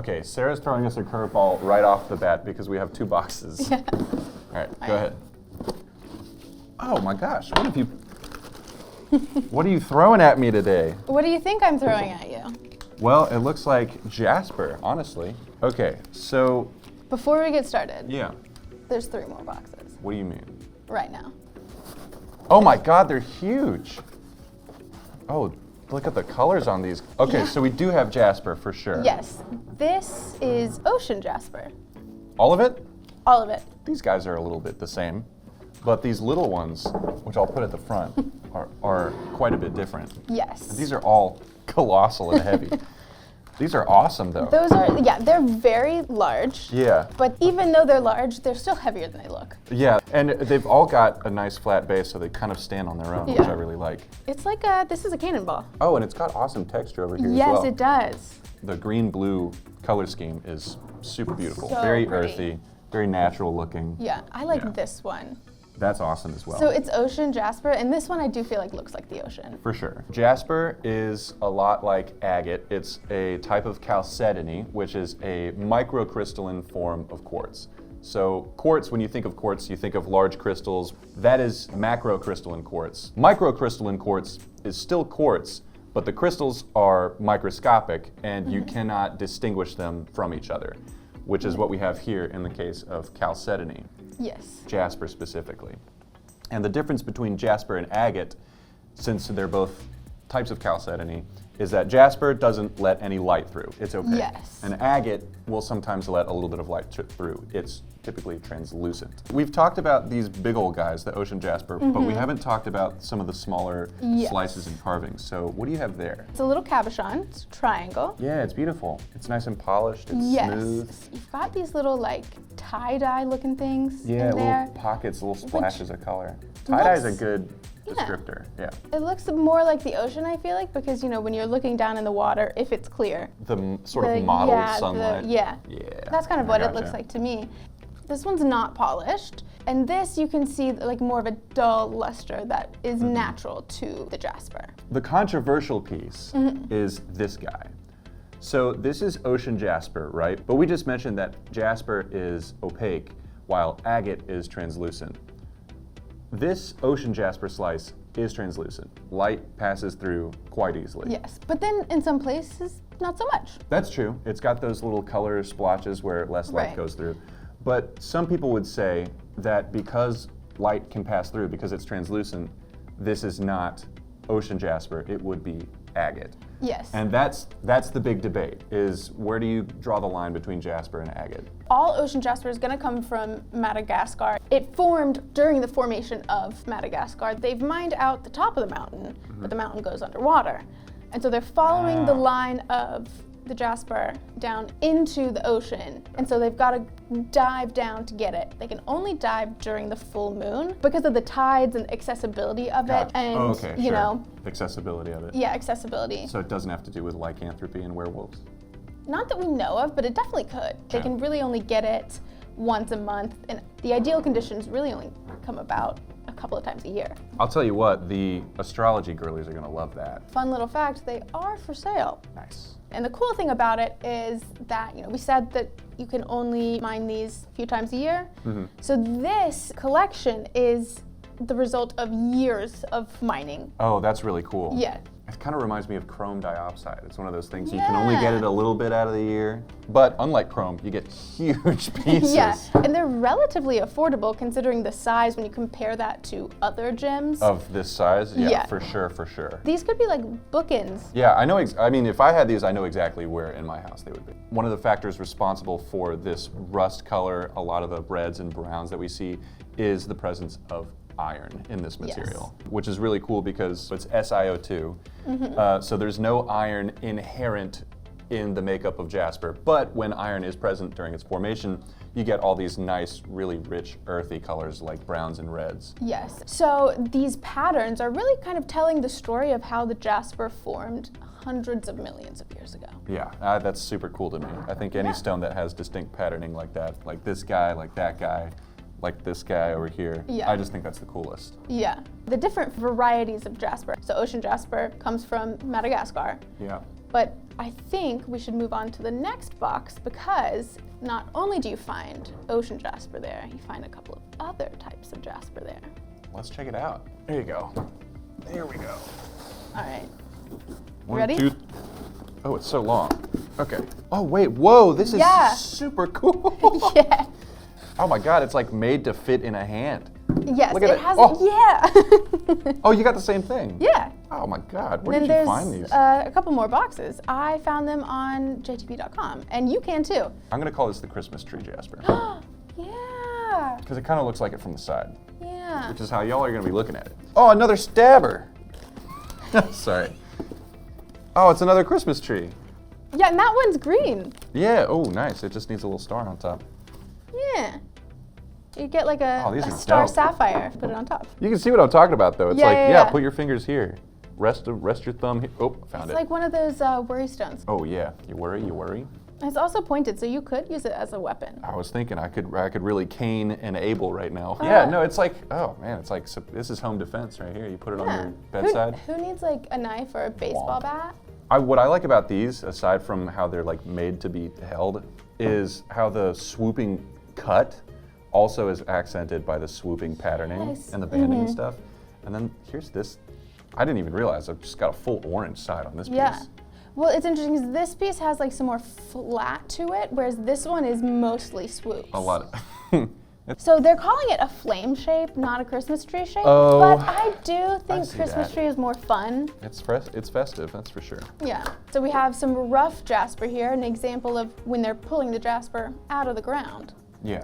Okay, Sarah's throwing us a curveball right off the bat because we have 2 boxes. Yeah. All right, go ahead. Oh my gosh, what have you... What are you throwing at me today? What do you think I'm throwing at you? Well, it looks like Jasper, honestly. Okay, so... Before we get started, Yeah. there's 3 more boxes What do you mean? right now. Oh my God, they're huge. Oh, look at the colors on these. Okay, Yeah. so we do have Jasper for sure. Yes, this is ocean jasper. All of it? All of it. These guys are a little bit the same, but these little ones, which I'll put at the front, are quite a bit different. Yes. These are all colossal and heavy. These are awesome though. Those are, yeah, they're very large. Yeah. But even though they're large, they're still heavier than they look. Yeah, and they've all got a nice flat base, so they kind of stand on their own, which Yeah. I really like. It's like this is a cannonball. Oh, and it's got awesome texture over here as Yes, well. it does. The green-blue color scheme is super beautiful. So very pretty. earthy, very natural looking. Yeah, I like Yeah. this one. That's awesome as well. So it's ocean jasper, and this one I do feel like looks like the ocean. For sure. Jasper is a lot like agate. It's a type of chalcedony, which is a microcrystalline form of quartz. So quartz, when you think of quartz, you think of large crystals. That is macrocrystalline quartz. Microcrystalline quartz is still quartz, but the crystals are microscopic and you cannot distinguish them from each other, which is what we have here in the case of chalcedony. Yes. Jasper specifically. And the difference between jasper and agate, since they're both types of chalcedony, is that jasper doesn't let any light through. It's opaque. Yes. And agate will sometimes let a little bit of light through. It's typically translucent. We've talked about these big old guys, the ocean jasper, but we haven't talked about some of the smaller Yes. slices and carvings. So what do you have there? It's a little cabochon. It's a triangle. Yeah, it's beautiful. It's nice and polished. It's Yes. smooth. You've got these little like tie-dye looking things Yeah, in there. little pockets, little splashes of color. Tie-dye is a good descriptor, yeah. It looks more like the ocean, I feel like, because, you know, when you're looking down in the water, if it's clear. The sort of mottled yeah, sunlight. Yeah. That's kind of I what it gotcha. looks like to me. This one's not polished, and this you can see like more of a dull luster that is natural to the jasper. The controversial piece is this guy. So this is ocean jasper, right? But we just mentioned that jasper is opaque, while agate is translucent. This ocean jasper slice is translucent. Light passes through quite easily. Yes, but then in some places, not so much. That's true. It's got those little color splotches where less light Right. goes through. But some people would say that because light can pass through, because it's translucent, this is not ocean jasper, it would be agate. Yes. And that's the big debate, is where do you draw the line between jasper and agate? All ocean jasper is going to come from Madagascar. It formed during the formation of Madagascar. They've mined out the top of the mountain, but the mountain goes underwater. And so they're following the line of the jasper down into the ocean. And so they've got to dive down to get it. They can only dive during the full moon because of the tides and accessibility of it. And, oh, okay, you sure. know, Accessibility of it. yeah, accessibility. So it doesn't have to do with lycanthropy and werewolves? Not that we know of, but it definitely could. They Okay. can really only get it once a month, and the ideal conditions really only come about a couple of times a year. I'll tell you what, the astrology girlies are gonna love that. Fun little fact, they are for sale. Nice. And the cool thing about it is that, you know, we said that you can only mine these a few times a year. So this collection is the result of years of mining. Oh, that's really cool. Yeah. It kind of reminds me of chrome dioxide. It's one of those things you can only get Yeah. it a little bit out of the year. But unlike chrome, you get huge pieces. Yeah, and they're relatively affordable considering the size when you compare that to other gems. Of this size? Yeah, Yeah. for sure, for sure. These could be like bookends. Yeah, I know, I mean, if I had these, I know exactly where in my house they would be. One of the factors responsible for this rust color, a lot of the reds and browns that we see, is the presence of iron in this material, which is really cool because it's SiO2. So there's no iron inherent in the makeup of jasper, but when iron is present during its formation, you get all these nice, really rich, earthy colors like browns and reds. Yes. So these patterns are really kind of telling the story of how the jasper formed hundreds of millions of years ago. Yeah, that's super cool to me. I think any stone that has distinct patterning like that, like this guy, like that guy, like this guy over here, I just think that's the coolest. Yeah. The different varieties of jasper. So ocean jasper comes from Madagascar. Yeah. But I think we should move on to the next box because not only do you find ocean jasper there, you find a couple of other types of jasper there. Let's check it out. There you go. There we go. All right. One, Ready? two. Oh, it's so long. Okay. Oh, wait. Whoa, this is super cool. Yeah. Oh my God, it's like made to fit in a hand. Yes, Look at it it. has. Oh. Yeah. Oh, you got the same thing? Yeah. Oh my God, where Then did you there's find these? a couple more boxes. I found them on jtp.com, and you can too. I'm gonna call this the Christmas tree Jasper. Yeah. Because it kind of looks like it from the side, Yeah. which is how y'all are gonna be looking at it. Oh, another stabber. Sorry. Oh, it's another Christmas tree. Yeah, and that one's green. Yeah, oh, nice. It just needs a little star on top. Yeah. You get like a, Oh, these a are star dope. sapphire, put it on top. You can see what I'm talking about, though. It's Yeah, like, yeah, yeah, yeah. put your fingers here. Rest your thumb here. Oh, found It's it. like one of those worry stones. Oh, yeah. You worry, you worry. It's also pointed, so you could use it as a weapon. I was thinking I could really cane an Abel right now. Yeah, no, it's like, oh man, it's like, this is home defense right here. You put it on your bedside. Who needs like a knife or a baseball bat? What I like about these, aside from how they're like made to be held, is how the swooping cut also is accented by the swooping patterning Yes. and the banding and stuff. And then here's this. I didn't even realize I've just got a full orange side on this Yeah. piece. Well, it's interesting because this piece has like some more flat to it, whereas this one is mostly swoops. A lot of. So they're calling it a flame shape, not a Christmas tree shape. Oh, but I do think see Christmas that. tree is more fun. It's festive, that's for sure. Yeah. So we have some rough jasper here, an example of when they're pulling the jasper out of the ground, Yeah.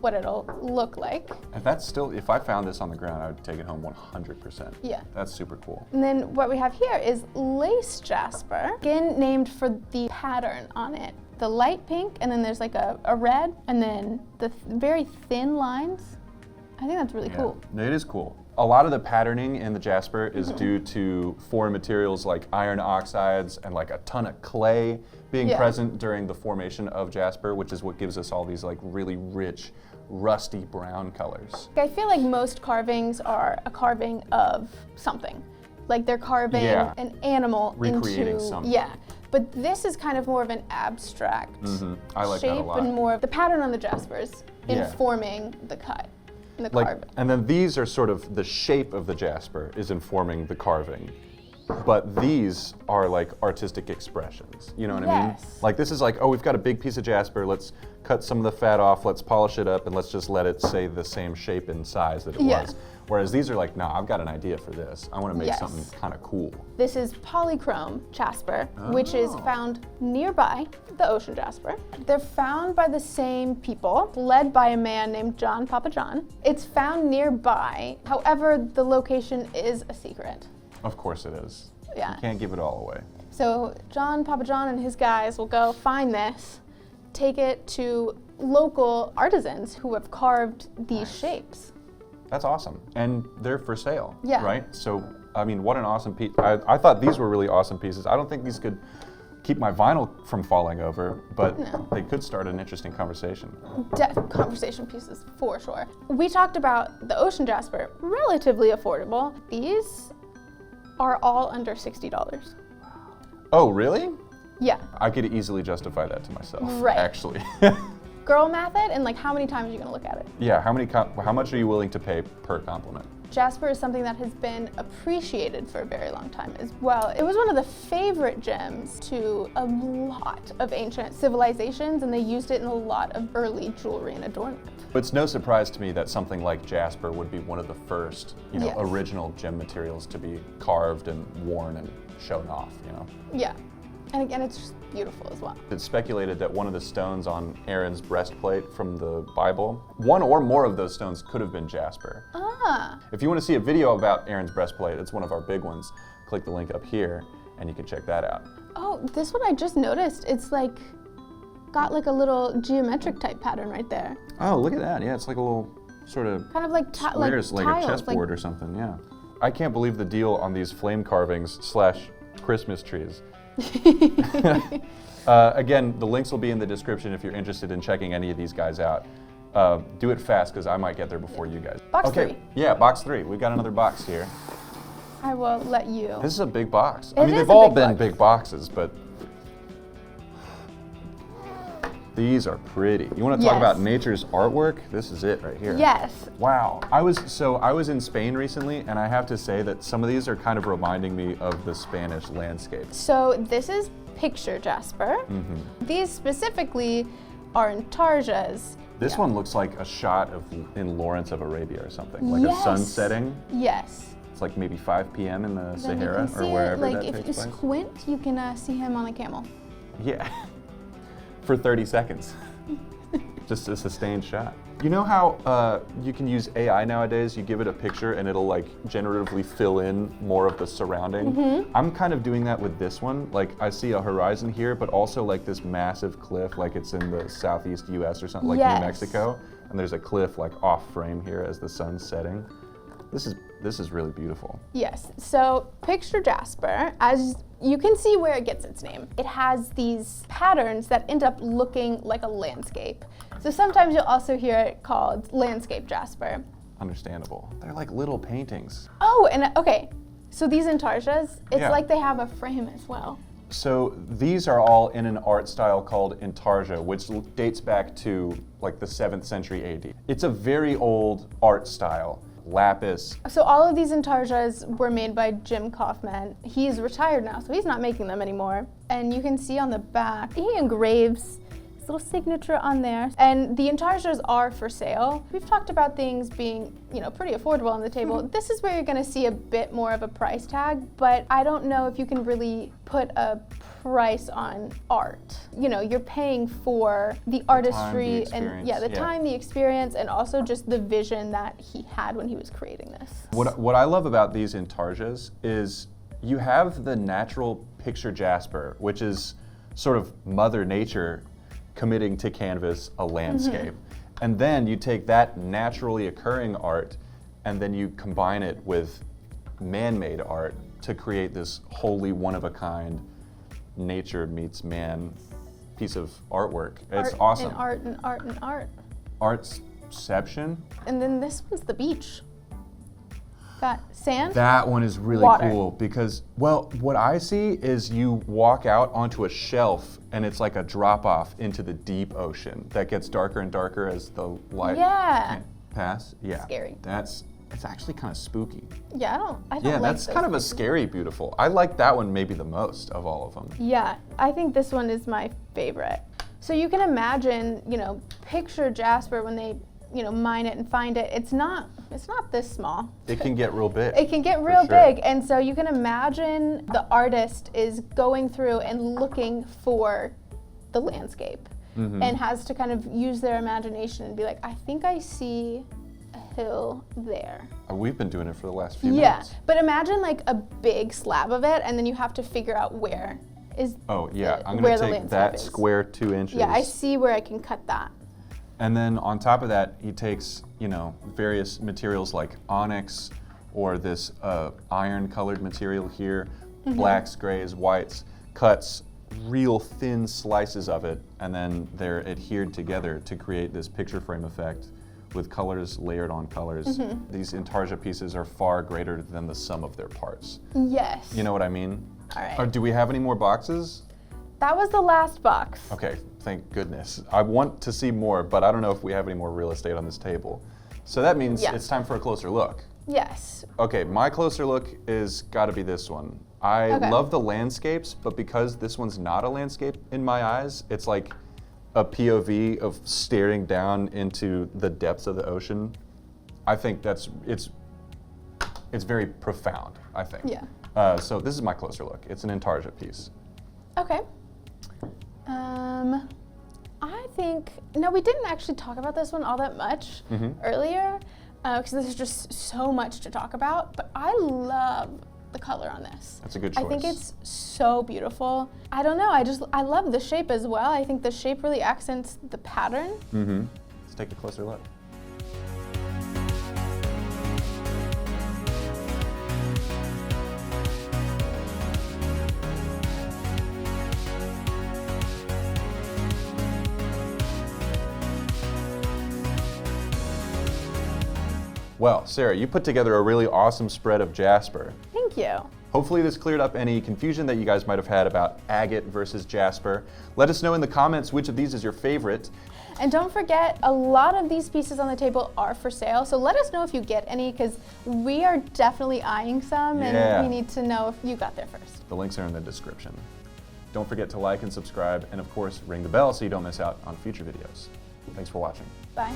what it'll look like. And that's still, if I found this on the ground, I would take it home 100%. Yeah. That's super cool. And then what we have here is lace jasper, again named for the pattern on it. The light pink, and then there's like a red, and then the very thin lines. I think that's really cool. No, it is cool. A lot of the patterning in the Jasper is due to foreign materials like iron oxides and like a ton of clay being present during the formation of Jasper, which is what gives us all these like really rich, rusty brown colors. I feel like most carvings are a carving of something. Like they're carving an animal Recreating into something. Yeah. But this is kind of more of an abstract I like that a shape lot. and more of the pattern on the Jaspers informing the cut and the carving. And then these are sort of the shape of the Jasper is informing the carving. But these are like artistic expressions. You know what I mean? Yes. Like this is like, oh, we've got a big piece of Jasper. Let's cut some of the fat off. Let's polish it up, and let's just let it stay the same shape and size that it was. Whereas these are like, no, I've got an idea for this. I want to make something kind of cool. This is Polychrome Jasper, which is found nearby the ocean jasper. They're found by the same people, led by a man named John Papa John. It's found nearby. However, the location is a secret. Of course it is. Yeah. You can't give it all away. So John Papa John and his guys will go find this, take it to local artisans who have carved these shapes. That's awesome. And they're for sale, Yeah. right? So, I mean, what an awesome piece. I thought these were really awesome pieces. I don't think these could keep my vinyl from falling over, but they could start an interesting conversation. Conversation pieces, for sure. We talked about the ocean jasper, relatively affordable. These are all under $60. Oh, really? Yeah. I could easily justify that to myself, Right. actually. Girl math it, and like how many times are you gonna look at it? Yeah, how much are you willing to pay per compliment? Jasper is something that has been appreciated for a very long time as well. It was one of the favorite gems to a lot of ancient civilizations, and they used it in a lot of early jewelry and adornment. It's no surprise to me that something like Jasper would be one of the first, Yes. original gem materials to be carved and worn and shown off, Yeah. And again, it's just beautiful as well. It's speculated that one of the stones on Aaron's breastplate from the Bible, one or more of those stones could have been Jasper. Ah. If you want to see a video about Aaron's breastplate, it's one of our big ones, click the link up here and you can check that out. Oh, this one I just noticed. It's like, got like a little geometric type pattern right there. Oh, look at that. Yeah, it's like a little sort of Kind of like squares, like a tiles, chessboard or something, yeah. I can't believe the deal on these flame carvings / Christmas trees. Again, the links will be in the description if you're interested in checking any of these guys out. Do it fast because I might get there before you guys. Box 3. Yeah, box 3. We've got another box here. I will let you. This is a big box. It I mean, is they've a all big been box. big boxes, but These are pretty. You want to talk Yes. about nature's artwork? This is it right here. Yes. Wow. I was in Spain recently, and I have to say that some of these are kind of reminding me of the Spanish landscape. So this is picture Jasper. These specifically are Intarsias. This one looks like a shot in Lawrence of Arabia or something, like a sun setting. Yes. It's like maybe 5 p.m. in the Then you Sahara can or see wherever it, like that if takes you place. squint, you can see him on a camel. Yeah, for 30 seconds. Just a sustained shot. You know how you can use AI nowadays? You give it a picture and it'll like generatively fill in more of the surrounding. I'm kind of doing that with this one. Like I see a horizon here, but also like this massive cliff, like it's in the southeast US or something, like Yes. New Mexico. And there's a cliff like off frame here as the sun's setting. This is really beautiful. Yes. So picture Jasper, as you can see where it gets its name. It has these patterns that end up looking like a landscape. So sometimes you'll also hear it called landscape Jasper. Understandable. They're like little paintings. Oh, and okay. So these Intarsias, it's Yeah. like they have a frame as well. So these are all in an art style called Intarsia, which dates back to like the 7th century AD. It's a very old art style. Lapis. So all of these Intarsias were made by Jim Kaufman. He's retired now, so he's not making them anymore. And you can see on the back, he engraves his little signature on there. And the Intarsias are for sale. We've talked about things being, pretty affordable on the table. This is where you're gonna see a bit more of a price tag, but I don't know if you can really put a price on art. You're paying for the artistry and the time, the experience, and also just the vision that he had when he was creating this. What I love about these Intarsias is you have the natural picture Jasper, which is sort of Mother Nature committing to canvas a landscape. And then you take that naturally occurring art and then you combine it with man-made art to create this wholly one-of-a-kind nature meets man piece of artwork. It's awesome. And art and art and art. Artception. And then this one's the beach. Got sand. That one is really Water. cool because, well, what I see is you walk out onto a shelf and it's like a drop off into the deep ocean that gets darker and darker as the light Yeah. pass. Yeah. Scary. It's actually kind of spooky. Yeah, I don't Yeah, like that's those kind of a pieces. scary beautiful. I like that one maybe the most of all of them. Yeah, I think this one is my favorite. So you can imagine, picture Jasper when they, mine it and find it. It's not this small. It can get real big. It can get real sure. big. And so you can imagine the artist is going through and looking for the landscape and has to kind of use their imagination and be like, I think I see a hill there. We've been doing it for the last few Yeah, minutes. but imagine like a big slab of it and then you have to figure out where is Oh yeah, the- I'm where gonna the take landscape that is. square 2 inches. Yeah, I see where I can cut that. And then on top of that, he takes, various materials like onyx or this iron-colored material here, blacks, grays, whites, cuts real thin slices of it, and then they're adhered together to create this picture frame effect with colors layered on colors. These Intarsia pieces are far greater than the sum of their parts. Yes. You know what I mean? All right. Or do we have any more boxes? That was the last box. Okay, thank goodness. I want to see more, but I don't know if we have any more real estate on this table. So that means Yeah. it's time for a closer look. Yes. Okay, my closer look is gotta be this one. I Okay. love the landscapes, but because this one's not a landscape in my eyes, it's like a POV of staring down into the depths of the ocean. I think it's very profound, I think. Yeah. So this is my closer look. It's an Intarsia piece. Okay. I think, no, we didn't actually talk about this one all that much earlier, because there's just so much to talk about, but I love the color on this. That's a good choice. I think it's so beautiful. I don't know, I love the shape as well. I think the shape really accents the pattern. Let's take a closer look. Well, Sarah, you put together a really awesome spread of Jasper. Thank you. Hopefully this cleared up any confusion that you guys might have had about agate versus jasper. Let us know in the comments which of these is your favorite. And don't forget, a lot of these pieces on the table are for sale, so let us know if you get any, because we are definitely eyeing some, and we need to know if you got there first. The links are in the description. Don't forget to like and subscribe, and of course, ring the bell so you don't miss out on future videos. Thanks for watching. Bye.